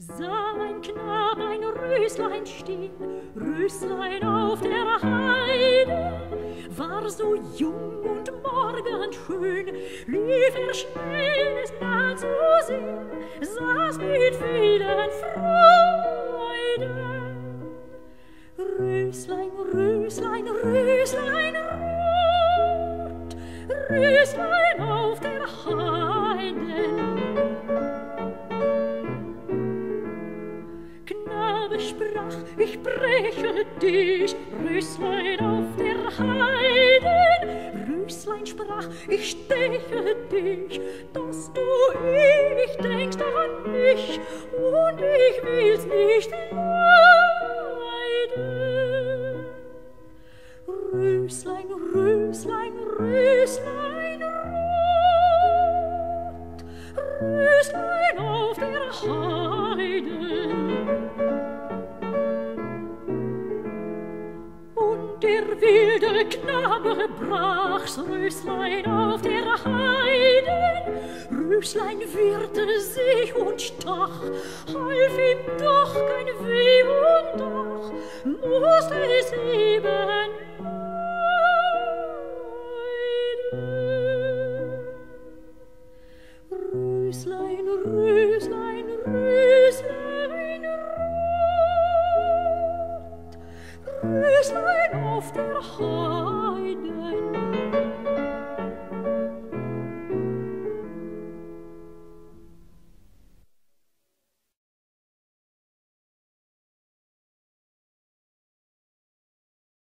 Sah ein Knab ein Röslein stehen, Röslein auf der Heide, war so jung und morgenschön, lief er schnell, es nah zu sehen, saß mit vielen Freude. Röslein, Röslein, Röslein rot, Röslein auf der Heide. Knabe sprach, ich breche dich, Röslein auf der Heide. Röslein sprach, ich steche dich, dass du ewig denkst an mich, und ich will's nicht leiden. Röslein, Röslein, Röslein rot, Röslein auf der Heide. Und der wilde Knabe brach's Röslein auf der Heide. Röslein wehrte sich und stach, half ihm doch kein Weh und Ach, musste es eben